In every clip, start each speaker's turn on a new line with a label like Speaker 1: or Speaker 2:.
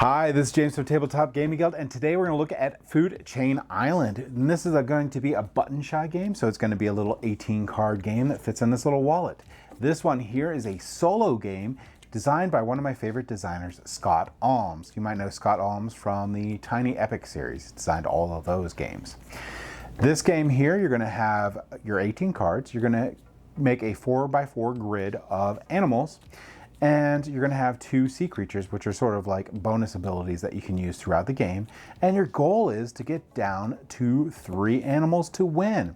Speaker 1: Hi, this is James from Tabletop Gaming Guild, and today we're going to look at Food Chain Island. And this is going to be a button shy game, so it's going to be a little 18 card game that fits in this little wallet. This one here is a solo game designed by one of my favorite designers, Scott Almes. You might know Scott Almes from the Tiny Epic series. He designed all of those games. This game here, you're going to have your 18 cards. You're going to make a 4x4 grid of animals. And you're going to have two sea creatures, which are sort of like bonus abilities that you can use throughout the game. And your goal is to get down to 3 animals to win.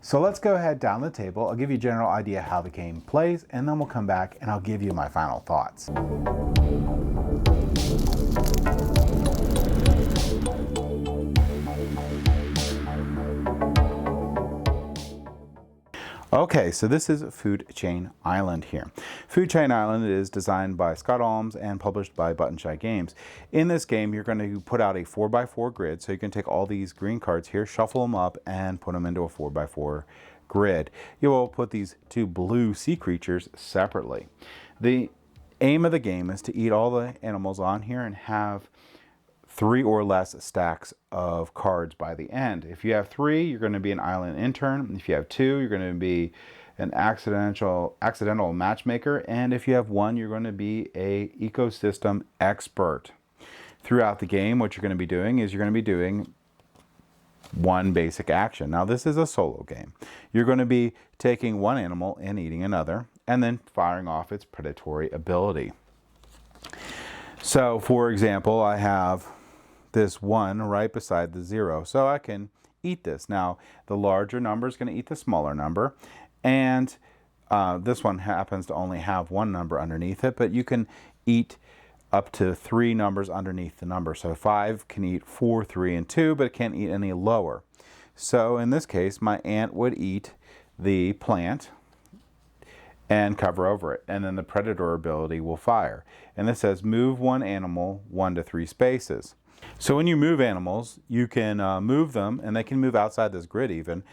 Speaker 1: So let's go ahead down the table. I'll give you a general idea how the game plays, and then we'll come back and I'll give you my final thoughts. Okay, so this is Food Chain Island here. Food Chain Island is designed by Scott Almes and published by Button Shy Games. In this game, you're going to put out a 4x4 grid, so you can take all these green cards here, shuffle them up, and put them into a 4x4 grid. You will put these 2 blue sea creatures separately. The aim of the game is to eat all the animals on here and have 3 or less stacks of cards by the end. If you have 3, you're going to be an island intern. If you have 2, you're going to be an accidental matchmaker. And if you have 1, you're going to be a ecosystem expert. Throughout the game, what you're going to be doing is you're going to be doing one basic action. Now, this is a solo game. You're going to be taking one animal and eating another, and then firing off its predatory ability. So, for example, I have this 1 right beside the 0, so I can eat this. Now, the larger number is going to eat the smaller number, and this one happens to only have 1 number underneath it, but you can eat up to 3 numbers underneath the number. So 5 can eat 4, 3, and 2, but it can't eat any lower. So in this case, my ant would eat the plant and cover over it, and then the predator ability will fire. And this says move 1 animal 1 to 3 spaces. So when you move animals, you can move them, and they can move outside this grid even.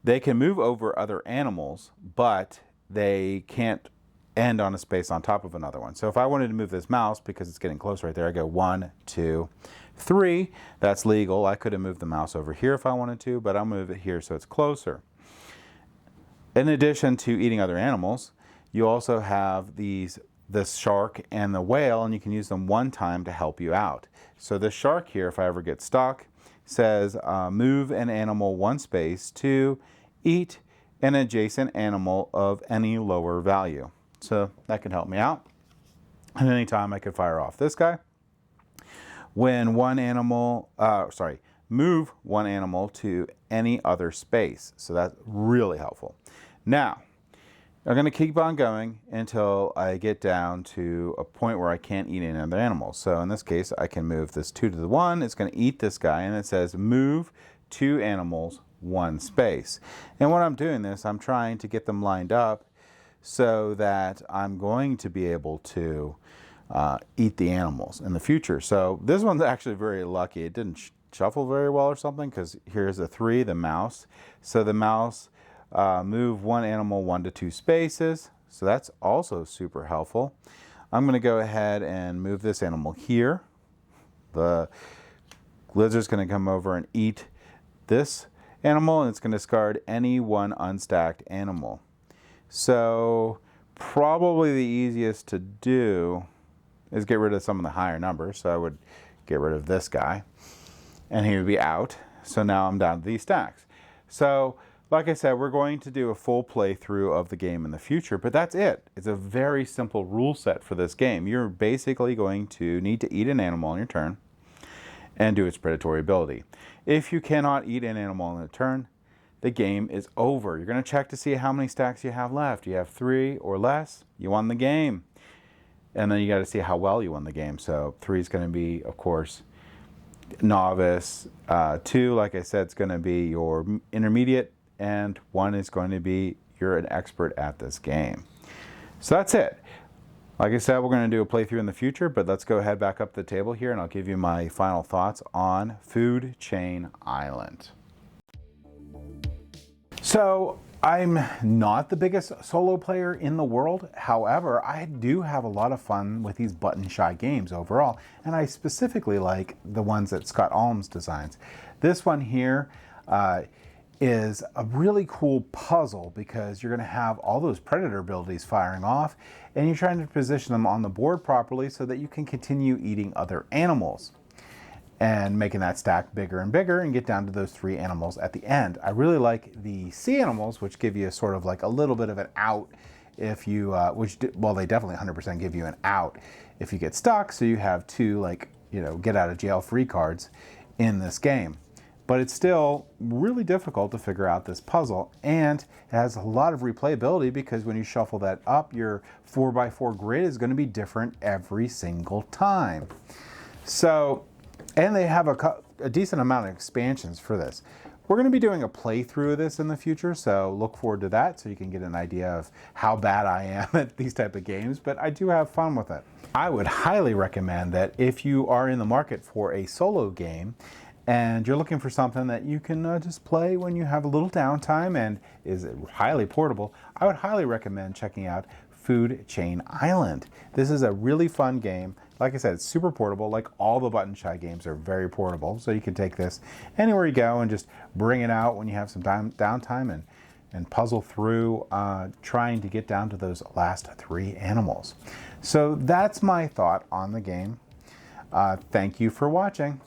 Speaker 1: They can move over other animals, but they can't end on a space on top of another one. So if I wanted to move this mouse, because it's getting close right there, I go 1, 2, 3. That's legal. I could have moved the mouse over here if I wanted to, but I'll move it here so it's closer. In addition to eating other animals, you also have this shark and the whale, and you can use them one time to help you out. So the shark here, if I ever get stuck, says move an animal 1 space to eat an adjacent animal of any lower value. So that can help me out. And anytime I could fire off this guy. When move 1 animal to any other space. So that's really helpful. Now, I'm going to keep on going until I get down to a point where I can't eat any other animals. So in this case, I can move this 2 to the 1. It's going to eat this guy, and it says move 2 animals 1 space. And when I'm doing this, I'm trying to get them lined up so that I'm going to be able to eat the animals in the future. So this one's actually very lucky. It didn't shuffle very well or something, because here's a 3, the mouse. So the mouse move 1 animal 1 to 2 spaces, so that's also super helpful. I'm going to go ahead and move this animal here. The lizard's going to come over and eat this animal, and it's going to discard any 1 unstacked animal. So probably the easiest to do is get rid of some of the higher numbers. So I would get rid of this guy, and he would be out. So now I'm down to these stacks. So like I said, we're going to do a full playthrough of the game in the future, but that's it. It's a very simple rule set for this game. You're basically going to need to eat an animal on your turn and do its predatory ability. If you cannot eat an animal on a turn, the game is over. You're going to check to see how many stacks you have left. You have 3 or less, you won the game. And then you got to see how well you won the game. So 3 is going to be, of course, novice. 2, like I said, is going to be your intermediate. And 1 is going to be you're an expert at this game. So that's it. Like I said, we're going to do a playthrough in the future, but let's go ahead back up the table here, and I'll give you my final thoughts on Food Chain Island. So I'm not the biggest solo player in the world. However, I do have a lot of fun with these button shy games overall, and I specifically like the ones that Scott Almes designs. This one here is a really cool puzzle because you're going to have all those predator abilities firing off, and you're trying to position them on the board properly so that you can continue eating other animals and making that stack bigger and bigger and get down to those 3 animals at the end. I really like the sea animals, which give you sort of like a little bit of an out if you, well, they definitely 100% give you an out if you get stuck. So you have 2, like, you know, get out of jail free cards in this game. But it's still really difficult to figure out this puzzle, and it has a lot of replayability because when you shuffle that up, your 4x4 grid is going to be different every single time. So, and they have a decent amount of expansions for this. We're going to be doing a playthrough of this in the future, so look forward to that so you can get an idea of how bad I am at these type of games, but I do have fun with it. I would highly recommend that if you are in the market for a solo game and you're looking for something that you can just play when you have a little downtime and is highly portable, I would highly recommend checking out Food Chain Island. This is a really fun game. Like I said, it's super portable. Like all the button shy games are very portable, so you can take this anywhere you go and just bring it out when you have some downtime and puzzle through trying to get down to those last 3 animals. So that's my thought on the game. Thank you for watching.